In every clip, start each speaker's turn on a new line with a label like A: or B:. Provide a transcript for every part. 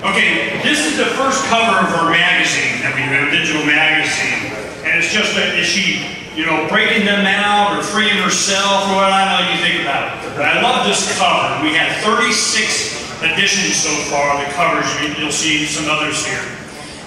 A: Okay, this is the first cover of our magazine that we do, a digital magazine. And it's just that, is she, you know, breaking them out or freeing herself or what I know you think about it. But I love this cover. We had 36 editions so far, the covers. You'll see some others here.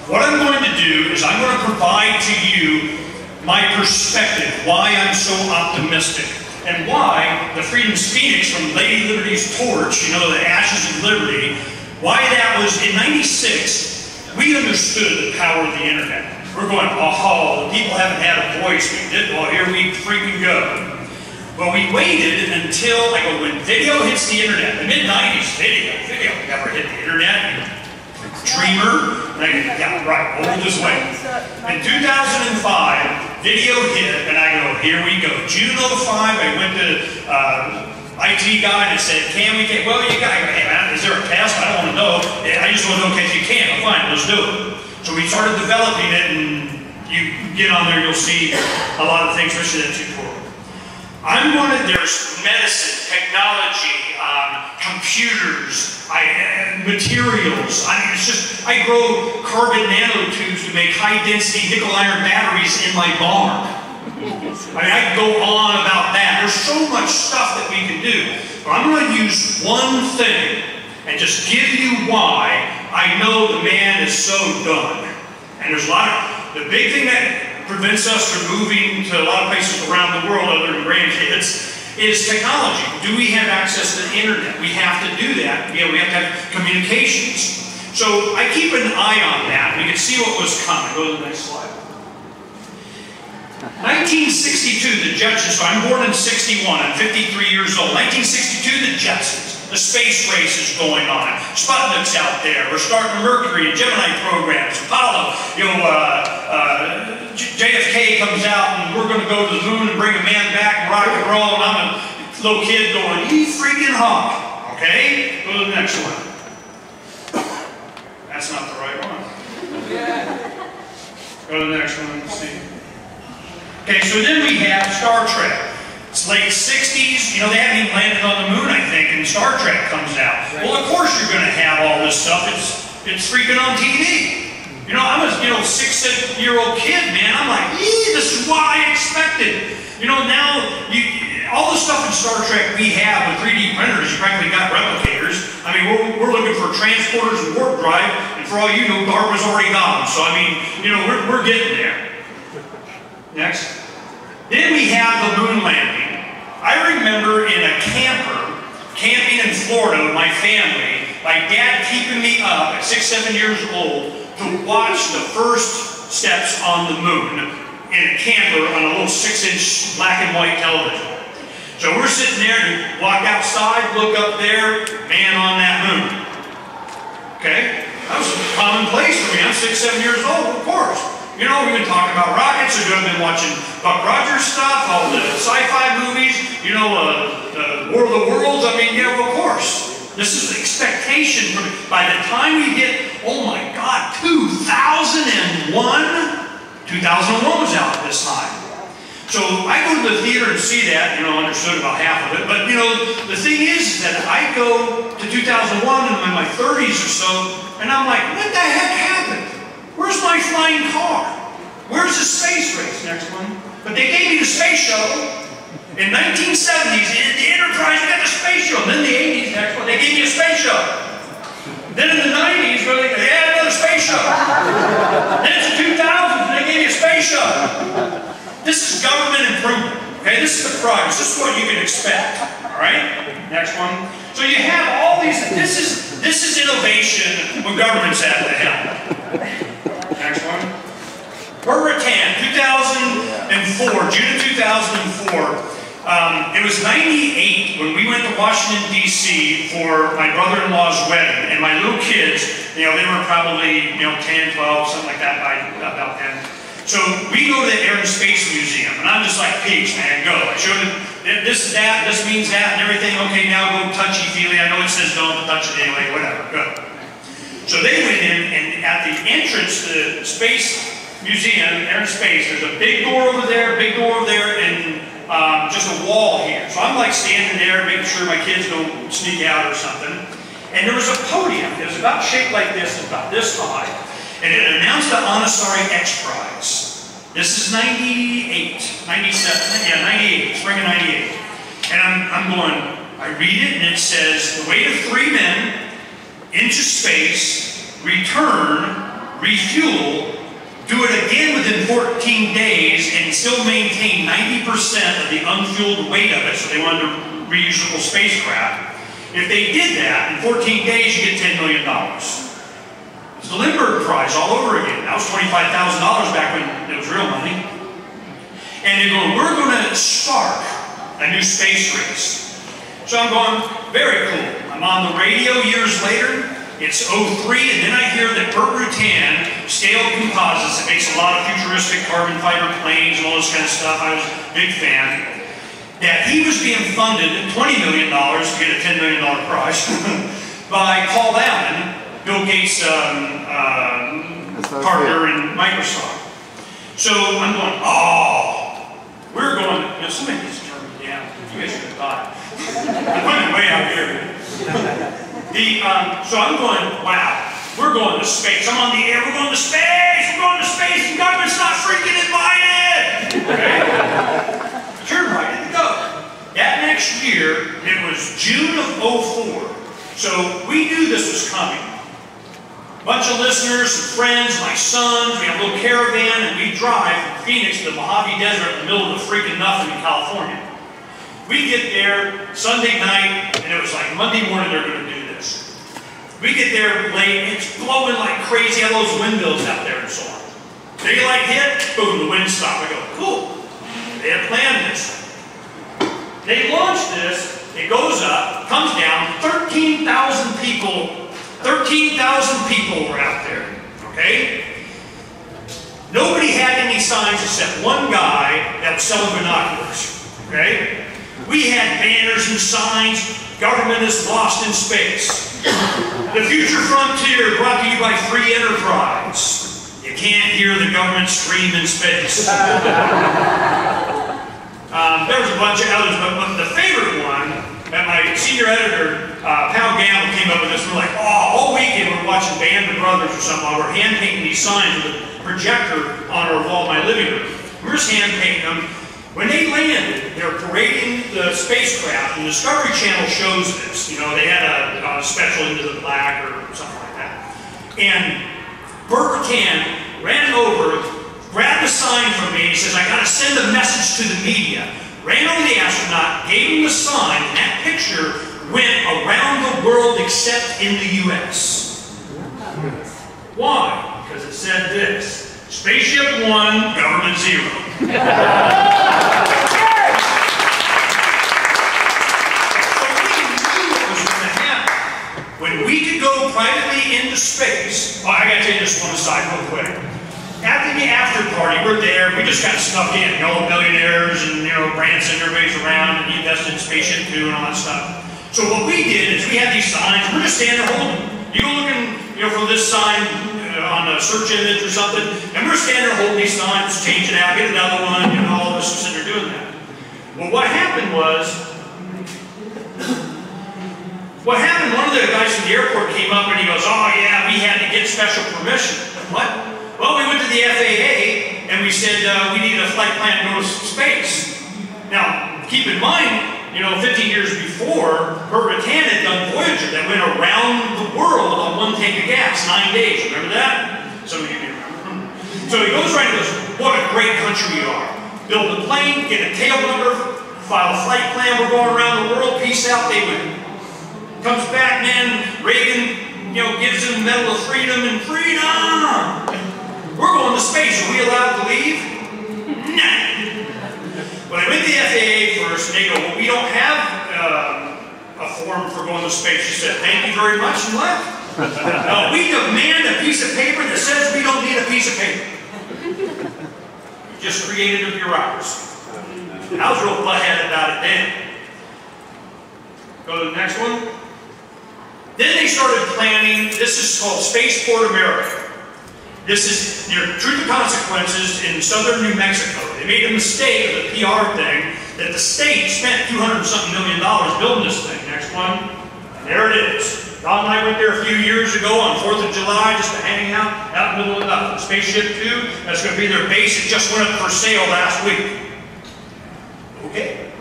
A: What I'm going to do is I'm going to provide to you my perspective, why I'm so optimistic, and why the Freedom's Phoenix from Lady Liberty's torch, you know, the ashes of liberty, why that was, in '96, we understood the power of the internet. We're going, oh, the people haven't had a voice. We did, well, here we freaking go. Well, we waited until, I go, when video hits the internet, the mid-90s, video never hit the internet. Dreamer, yeah, right, old as way. In 2005, video hit, and I go, here we go. June '05, I went to IT guy and said, well, you got, hey man, is there a test? I don't want to know. I just want to know in case you can. Well, fine, let's do it. So we started developing it, and you get on there, you'll see a lot of things, especially that tutorial. There's medicine, technology, computers, materials. It's just, I grow carbon nanotubes to make high-density nickel-iron batteries in my barn. I can go on about that. There's so much stuff that we can do. But I'm going to use one thing and just give you why I know the man is so done. And there's a lot of, the big thing that prevents us from moving to a lot of places around the world other than grandkids is technology. Do we have access to the internet? We have to do that. You know, we have to have communications. So I keep an eye on that. We can see what was coming. Go to the next slide. 1962, the Jetsons. So I'm born in '61. I'm 53 years old. 1962, the Jetsons. The space race is going on. Sputnik's out there. We're starting Mercury and Gemini programs. Apollo. You know, JFK comes out, and we're going to go to the moon and bring a man back and rock and roll. And I'm a little kid going, "Ye freaking hawk." Okay. Go to the next one. That's not the right one. Go to the next one. Let's see. Okay, so then we have Star Trek. It's late '60s. You know, they haven't even landed on the moon, I think, and Star Trek comes out. Right. Well, of course you're going to have all this stuff. It's freaking on TV. You know, I'm a 6-year-old kid, man. I'm like, this is what I expected. You know, now all the stuff in Star Trek we have with 3D printers, you practically got replicators. I mean, we're looking for transporters and warp drive, and for all you know, DARPA's already got them. So I mean, you know, we're getting there. Next. Then we have the moon landing. I remember in a camper, camping in Florida with my family, my dad keeping me up at 6, 7 years old to watch the first steps on the moon in a camper on a little 6-inch black and white television. So we're sitting there and walk outside, look up there, man on that moon. Okay? That was commonplace for me. I'm 6, 7 years old, of course. You know, we've been talking about rockets, we've been watching Buck Rogers stuff, all the sci-fi movies, you know, War of the Worlds. I mean, yeah, well, of course. This is the expectation. By the time we hit, oh my God, 2001? 2001 was out at this time. So I go to the theater and see that, you know, understood about half of it. But, you know, the thing is that I go to 2001 and I'm in my 30s or so, and I'm like, what the heck happened? Where's my flying car? Where's the space race? Next one. But they gave me the space shuttle. In 1970s, the Enterprise got the space shuttle. And then the 80s, next one, they gave me a space shuttle. Then in the 90s, they had another space shuttle. Then it's the 2000s, and they gave me a space shuttle. This is government improvement. Okay, this is the progress. This is what you can expect. All right. Next one. So you have all these. This is innovation when government's at the helm. Next one. Hurricane, 2004, June of 2004. It was '98 when we went to Washington, D.C. for my brother-in-law's wedding. And my little kids, you know, they were probably, you know, 10, 12, something like that by about then. So we go to the Air and Space Museum, and I'm just like, peace, man, go. I showed them, this is that, this means that, and everything. Okay, now go touchy-feely. I know it says don't, but touch it anyway, whatever, go. So they went in, and at the entrance to the Space Museum, Air and Space, there's a big door over there, and just a wall here. So I'm like standing there, making sure my kids don't sneak out or something. And there was a podium. It was about shaped like this, about this high. And it announced the Anasari X Prize. This is 98, 97, yeah, 98, spring of 98. And I'm going, I read it and it says, the weight of 3 men into space, return, refuel, do it again within 14 days and still maintain 90% of the unfueled weight of it, so they wanted a reusable spacecraft. If they did that, in 14 days you get $10 million. It's the Lindbergh Prize all over again. That was $25,000 back when it was real money. And they're going, we're going to spark a new space race. So I'm going, very cool. I'm on the radio years later. It's 03, and then I hear that Burt Rutan, Scale Composites, that makes a lot of futuristic carbon fiber planes and all this kind of stuff, I was a big fan, that he was being funded $20 million to get a $10 million prize by Paul Allen, Bill Gates' partner in Microsoft. So I'm going, oh, we're going, you know, somebody needs to turn me down. You guys should have thought. I'm running way out here. So I'm going, wow, we're going to space. I'm on the air, we're going to space, we're going to space, and government's not freaking invited. Okay? Turn right in the go. That next year, it was June of 04. So we knew this was coming. Bunch of listeners, some friends, my sons, we have a little caravan, and we drive from Phoenix to the Mojave Desert in the middle of the freaking nothing in California. We get there Sunday night, and it was like Monday morning they're going to do this. We get there late, it's blowing like crazy, all those windmills out there and so on. Daylight hit, boom, the wind stopped. I go, cool. They had planned this. They launched this, it goes up, comes down, 13,000 people were out there, okay? Nobody had any signs except one guy that was selling binoculars, okay? We had banners and signs, government is lost in space. The future frontier brought to you by free enterprise. You can't hear the government scream in space. There was a bunch of others, but the favorite one, that my senior editor, Pal Gamble, came up with this. We're like, oh, all weekend we're watching Band of Brothers or something while we're hand painting these signs with a projector on our wall in my living room. We're just hand painting them. When they landed, they were parading the spacecraft, and the Discovery Channel shows this. You know, they had a special Into the Black or something like that. And Burt Rutan ran over, grabbed a sign from me, and he says, I got to send a message to the media. Ran over the astronaut, gave him the sign, and that picture went around the world except in the U.S. Why? Because it said this, Spaceship 1, Government 0. When we could go privately into space, oh, I gotta tell you this one aside real quick. After the after party, we're there, we just got snuck in, you know, billionaires and, you know, Branson, everybody's around, and he invested in Spaceship 2 and all that stuff. So what we did is we had these signs, we're just standing there holding them. You go looking, you know, for this sign on a search image or something, and we're standing there holding these signs, change it out, get another one, you know, all of us are sitting there doing that. Well, what happened, one of the guys from the airport came up and he goes, oh yeah, we had to get special permission. What? Well, we went to the FAA and we said we needed a flight plan to go to space. Now, keep in mind, you know, 15 years before, Burt Rutan had done Voyager that went around the world on 1 tank of gas, 9 days. Remember that? Some of you may remember. So he goes right and goes, what a great country you are. Build a plane, get a tail number, file a flight plan, we're going around the world, peace out, they win. Comes back, man, Reagan, you know, gives him the Medal of Freedom and freedom! We're going to space, are we allowed to leave? Nah. When I went to the FAA first, they go, well, we don't have a form for going to space. She said, thank you very much, and left. No, we demand a piece of paper that says we don't need a piece of paper. We just created a bureaucracy. I was real butthead about it then. Go to the next one. Then they started planning, this is called Spaceport America. This is near Truth and Consequences in southern New Mexico. They made a mistake of the PR thing that the state spent $200-something million building this thing. Next one. There it is. Ron and I went there a few years ago on 4th of July just to hang out in the middle of nothing. Spaceship 2, that's going to be their base. It just went up for sale last week. Okay.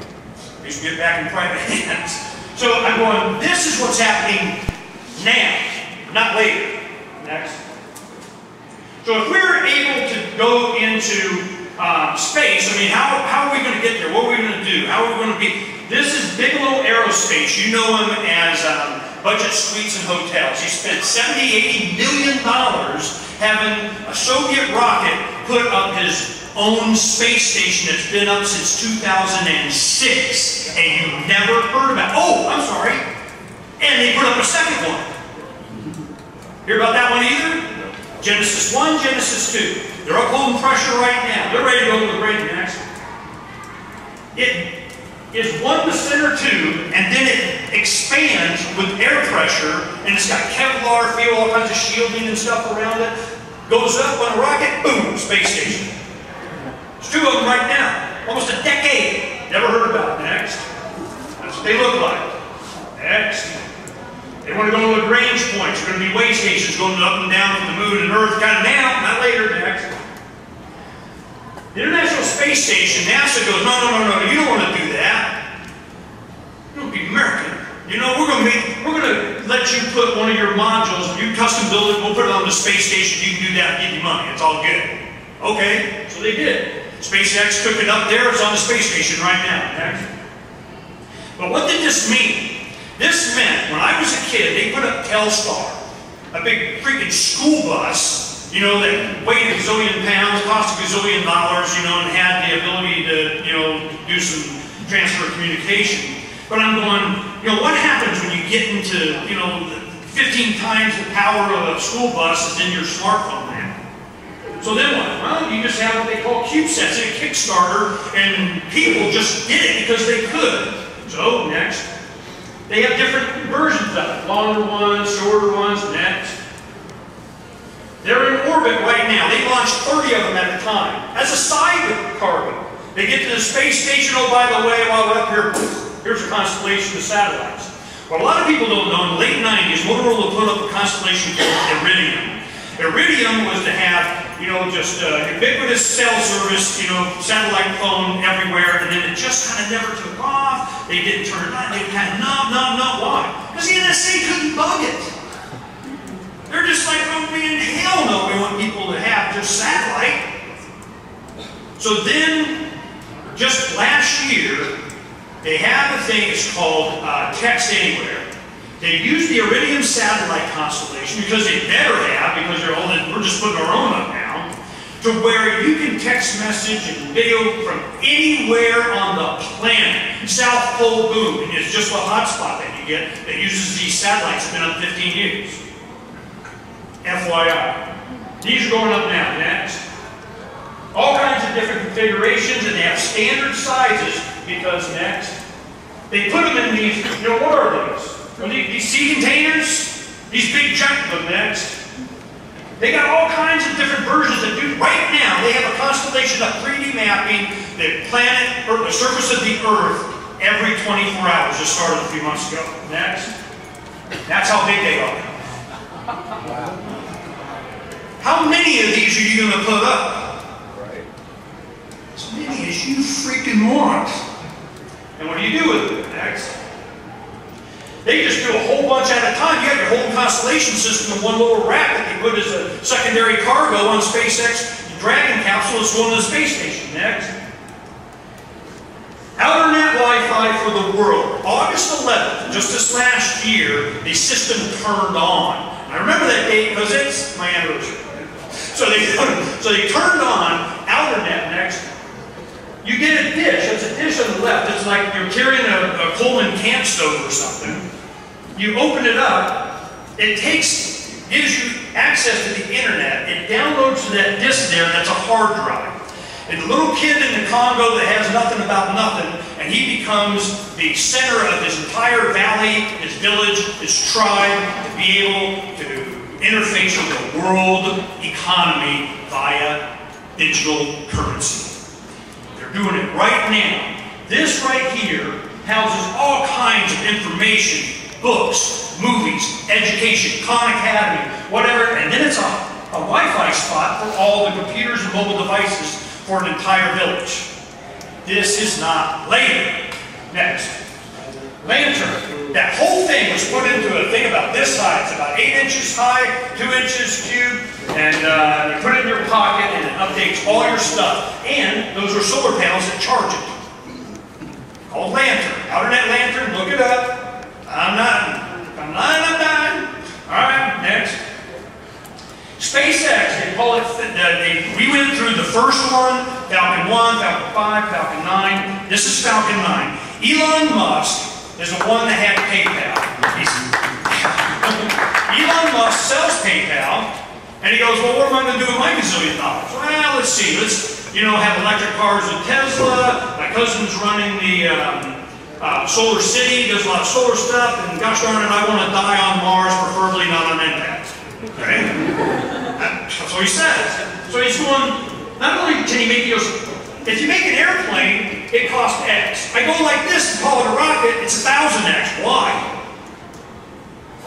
A: We should get back in private hands. So I'm going, this is what's happening now, not later. Next. So if we're able to go into space, I mean, how are we going to get there? What are we going to do? How are we going to be? This is Bigelow Aerospace. You know him as budget suites and hotels. He spent $70–80 million having a Soviet rocket put up his own space station that's been up since 2006, and you never heard about it. Oh, I'm sorry. And they put up a second one. Hear about that one either? Genesis 1, Genesis 2. They're up holding pressure right now. They're ready to go to the break next. It is one to center tube, and then it expands with air pressure, and it's got Kevlar, feel, all kinds of shielding and stuff around it. Goes up on a rocket, boom, space station. There's two of them right now. Almost a decade. Never heard about it. Next. That's what they look like. Next. They want to go to Lagrange points. There's going to be way stations going up and down from the moon and Earth, kind of now, not later. Next. The International Space Station, NASA goes, no, you don't want to do that. You don't be American. You know, we're going to let you put one of your modules, you custom build it, we'll put it on the space station, you can do that and give you money. It's all good. Okay, so they did. SpaceX took it up there, it's on the space station right now. Next. But what did this mean? This meant, when I was a kid, they put up Telstar, a big freaking school bus, you know, that weighed a gazillion pounds, cost a gazillion dollars, you know, and had the ability to, you know, do some transfer communication. But I'm going, you know, what happens when you get into, you know, 15 times the power of a school bus is in your smartphone now? So then what? Well, you just have what they call CubeSats, a Kickstarter, and people just did it because they could. So, next. They have different versions of it. Longer ones, shorter ones, next. They're in orbit right now. They launch 30 of them at a time. As a side cargo. They get to the space station, oh, by the way, while we're up here, here's a constellation of satellites. What a lot of people don't know, in the late 90s, Motorola put up a constellation called Iridium. Iridium was to have, you know, just ubiquitous cell service, you know, satellite phone everywhere, and then it just kind of never took off. They didn't turn it on. They kind of, no. Why? Because the NSA couldn't bug it. They're just like, oh, man, hell no, we want people to have just satellite. So then, just last year, they have a thing that's called Text Anywhere. They use the Iridium satellite constellation, because they better have, because we're just putting our own up now, to where you can text message and video from anywhere on the planet. South Pole, boom, and it's just a hotspot that you get that uses these satellites that have been up 15 years. FYI. These are going up now. Next. All kinds of different configurations, and they have standard sizes, because next. They put them in these, you know, what are these? These sea containers, these big giant ones. Next. They got all kinds of different versions that do. Right now, they have a constellation of 3D mapping the planet or the surface of the Earth every 24 hours. Just started a few months ago. Next. That's how big they are. Wow. How many of these are you going to put up? Right. As many as you freaking want. And what do you do with it? Next. They just do a whole bunch at a time. You have your whole constellation system in one little rack that they put as a secondary cargo on SpaceX Dragon capsule that's going to the space station. Next. Outernet Wi-Fi for the world. August 11th, just this last year, the system turned on. I remember that date because it's my anniversary. So they turned on Outernet. Next. You get a dish. It's a dish on the left. It's like you're carrying a Coleman camp stove or something. You open it up. It gives you access to the internet. It downloads to that disk there. That's a hard drive. And the little kid in the Congo that has nothing about nothing, and he becomes the center of his entire valley, his village, his tribe, to be able to interface with the world economy via digital currency. Doing it right now. This right here houses all kinds of information books, movies, education, Khan Academy, whatever, and then it's a Wi-Fi spot for all the computers and mobile devices for an entire village. This is not later. Next. Lantern. That whole thing was put into a thing about this size, about 8 inches high, 2 inches cubed, and you put it in your pocket and it updates all your stuff. And those are solar panels that charge it. Called Lantern. Outernet Lantern, look it up. I'm not. Alright, next. SpaceX, they call it, we went through the first one, Falcon 1, Falcon 5, Falcon 9. This is Falcon 9. Elon Musk is the one that had PayPal. Elon Musk sells PayPal, and he goes, well, what am I going to do with my gazillion dollars? Well, let's see. Let's, have electric cars with Tesla. My cousin's running the Solar City, does a lot of solar stuff, and gosh darn it, I want to die on Mars, preferably not on impact. Okay? That's what he says. So he's going, not only can he make, he goes, if you make an airplane, it costs X. I go like this and call it a rocket, it's 1,000X. Why?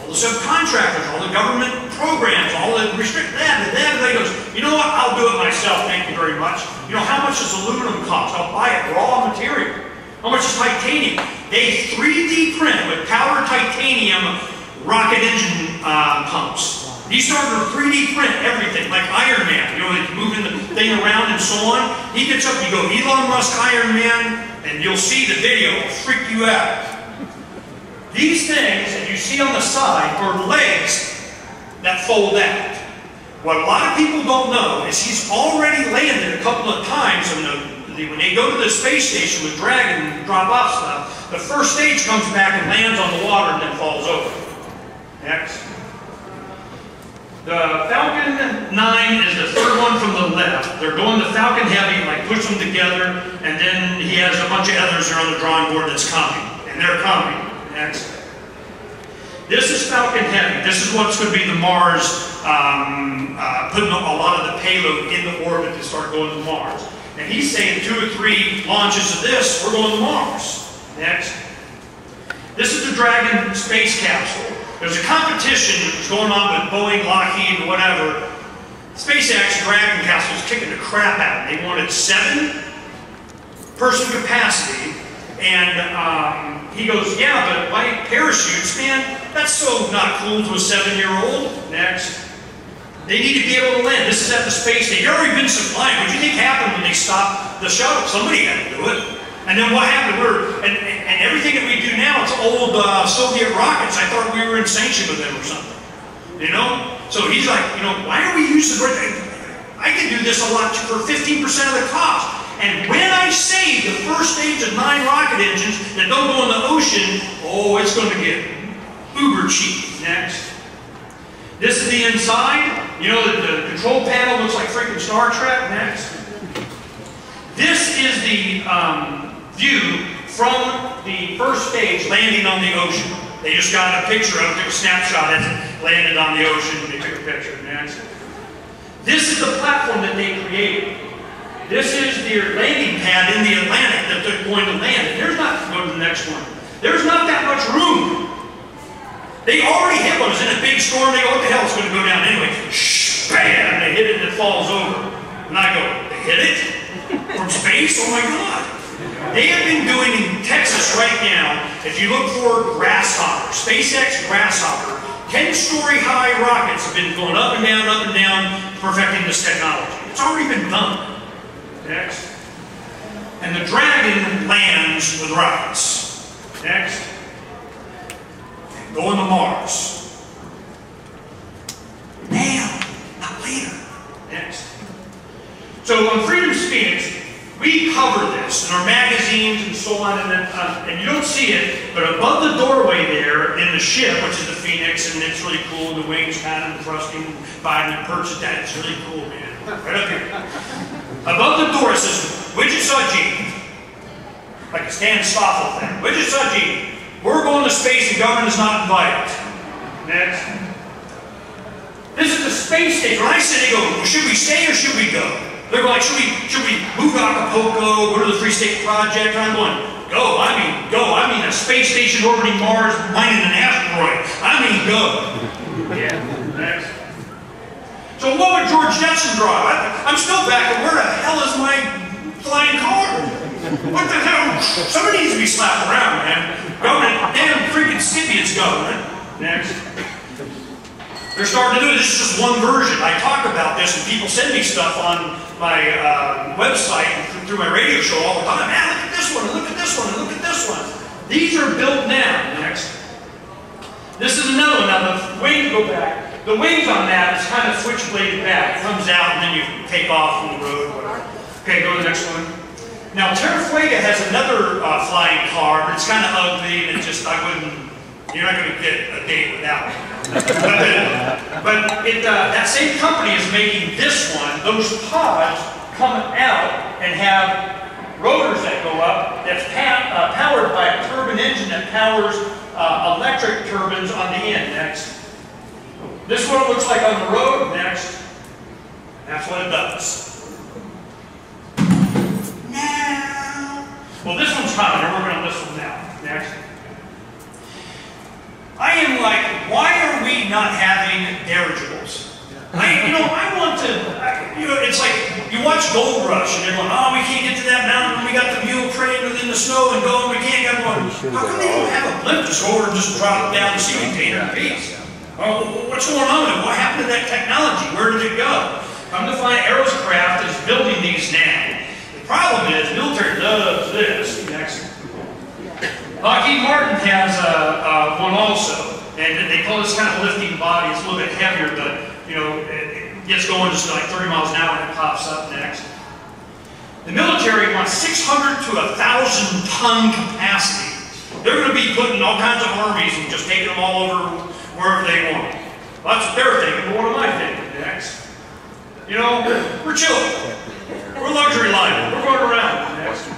A: All the subcontractors, all the government programs, all the restrict that. They goes, you know what, I'll do it myself, thank you very much. You know, how much does aluminum cost? I'll buy it, raw material. How much is titanium? They 3D print with powdered titanium rocket engine pumps. These started to 3D print everything, like Iron Man, like moving the thing around and so on. He gets up, you go, Elon Musk, Iron Man, and you'll see the video, it'll freak you out. These things that you see on the side are legs that fold out. What a lot of people don't know is he's already landed a couple of times when they go to the space station with Dragon and drop off stuff. The first stage comes back and lands on the water and then falls over. Next. The Falcon 9 is the third one from the left. They're going to Falcon Heavy, like push them together, and then he has a bunch of others there on the drawing board that's coming. And they're coming. Next. This is Falcon Heavy. This is what's going to be the Mars, putting a lot of the payload in the orbit to start going to Mars. And he's saying 2 or 3 launches of this, we're going to Mars. Next. This is the Dragon space capsule. There's a competition that was going on with Boeing, Lockheed, and whatever. SpaceX Dragon capsule was kicking the crap out. They wanted 7-person capacity. And he goes, yeah, but why parachutes, man? That's so not cool to a 7-year-old. Next. They need to be able to land. This is at the space station. They've already been supplying. What do you think happened when they stopped the shuttle? Somebody had to do it. And then what happened? And everything that we do now, it's old Soviet rockets. I thought we were in sanction with them or something. You know? So he's like, why are we using I can do this a lot for 15% of the cost. And when I save the first stage of 9 rocket engines that don't go in the ocean, oh, it's going to get uber cheap. Next. This is the inside. The control panel looks like freaking Star Trek. Next. This is the view from the first stage landing on the ocean. They just got a picture of it, took a snapshot as it landed on the ocean, and they took a picture. Next. This is the platform that they created. This is their landing pad in the Atlantic that they're going to land. And there's not, go to the next one. There's not that much room. They already hit one. It was in a big storm. They go, what the hell, it's going to go down anyway. Shh, bam, they hit it and it falls over. And I go, they hit it? From space? Oh my God. They have been doing in Texas right now, if you look for Grasshopper, SpaceX Grasshopper, 10-story high rockets have been going up and down, perfecting this technology. It's already been done. Next. And the Dragon lands with rockets. Next. And going to Mars. Now, not later. Next. So on Freedom's Phoenix, we cover this in our magazines and so on, and you don't see it, but above the doorway there in the ship, which is the Phoenix, and it's really cool, and the wings kind of thrusting, Biden perches down, it's really cool, man. Right up here. Above the door it says, Wichita G. Like a Stan Stoffel thing. Wichita G. We're going to space and government is not invited. Next. This is the space station. When I said, they go, should we stay or should we go? They're like, should we move to Acapulco, go to the Free State Project? And I'm going, Go. I mean go. I mean a space station orbiting Mars, mining an asteroid. I mean go. Yeah. Next. So what would George Jetson drive? I'm still back, and where the hell is my flying car? What the hell? Somebody needs to be slapped around, man. Government, damn freaking Scipients government. Next. They're starting to do it. This is just one version. I talk about this, and people send me stuff on my website and through my radio show all the time. Man, look at this one, and look at this one, and look at this one. These are built now. Next. This is another one. Now the wings go back. The wings on that is kind of switchbladed back. It comes out and then you take off from the road, whatever. Okay, go to the next one. Now Terrafuega has another flying car, but it's kind of ugly and it just, you're not going to get a date without it. That same company is making this one. Those pods come out and have rotors that go up that's powered by a turbine engine that powers electric turbines on the end. Next. This is what it looks like on the road. Next. That's what it does. Now. Well, this one's coming. We're going to list them now. Next. I am like, why are we not having dirigibles? I want to, it's like, you watch Gold Rush, and they're going, oh, we can't get to that mountain, we got the mule train within the snow and going, we can't get one. How come they don't have a blimp just go over and just drop it down the sea container in peace? Oh, what's going on with it? What happened to that technology? Where did it go? Come to find Aeroscraft is building these now. The problem is, military does this. Next. Lockheed Martin has one also, and they call this kind of lifting body. It's a little bit heavier, but it gets going just like 30 miles an hour and it pops up next. The military wants 600 to 1,000 ton capacity. They're going to be putting all kinds of armies and just taking them all over wherever they want. Well, that's what they're thinking. But what am I thinking next? We're chilling. We're luxury line. We're going around next.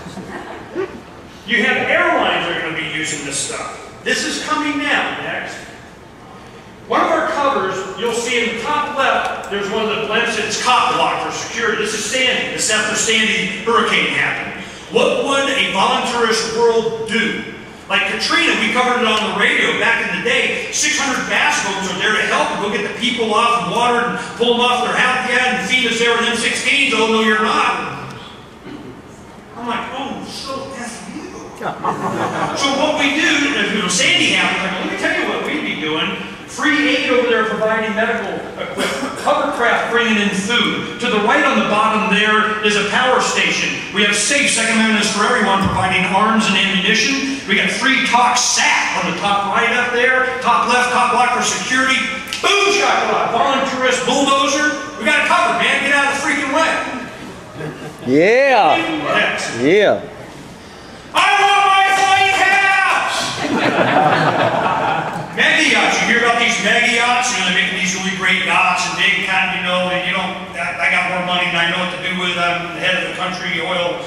A: You have airlines that are going to be using this stuff. This is coming now. Next. One of our covers, you'll see in the top left, there's one of the blimps, it's cop block for security. This is Sandy. This is after Sandy hurricane happened. What would a voluntarist world do? Like Katrina, we covered it on the radio back in the day. 600 bass boats are there to help and go get the people off the water and pull them off their habitat and feed us there with M16s. Oh, no, you're not. I'm like, oh, so F you. So what we do, if Sandy happens, like, let me tell you what we'd be doing. Free aid over there providing medical equipment. Hovercraft bringing in food. To the right on the bottom there is a power station. We have safe Second Amendment for everyone providing arms and ammunition. We got free talk SAT on the top right up there. Top left, top block for security. Boom shakalaka. Voluntarist bulldozer. We got it covered, man. Get out of the freaking way.
B: Yeah.
A: Next.
B: Yeah.
A: I want my flying house! Mega yachts, you hear about these mega yachts? They're making these really great yachts and big kind, and I got more money than I know what to do with. I'm the head of the country, oil,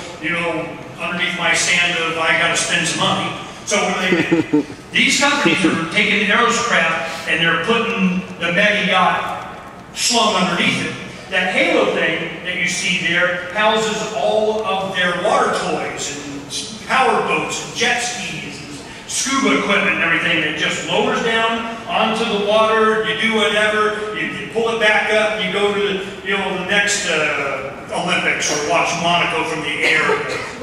A: underneath my stand of I gotta spend some money. So what do they do? These companies are taking Aeroscraft and they're putting the mega yacht slung underneath it. That halo thing that you see there houses all of their water toys and power boats and jet skis. Scuba equipment and everything that just lowers down onto the water. You do whatever, you pull it back up, you go to the next Olympics or watch Monaco from the air,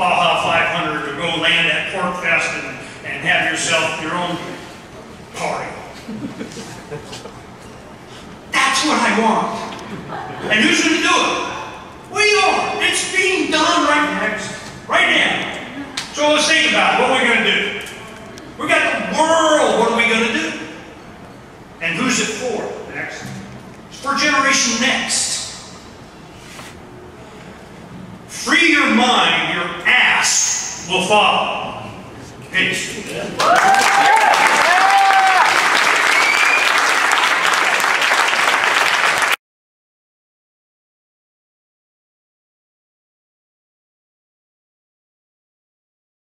A: Baja 500, or go land at Pork Fest and have yourself your own party. That's what I want. And who's going to do it? We are. It's being done right now. So let's think about it. What are we going to do? We got the world. What are we going to do? And who's it for? Next. It's for Generation Next. Free your mind, your ass will follow. Peace.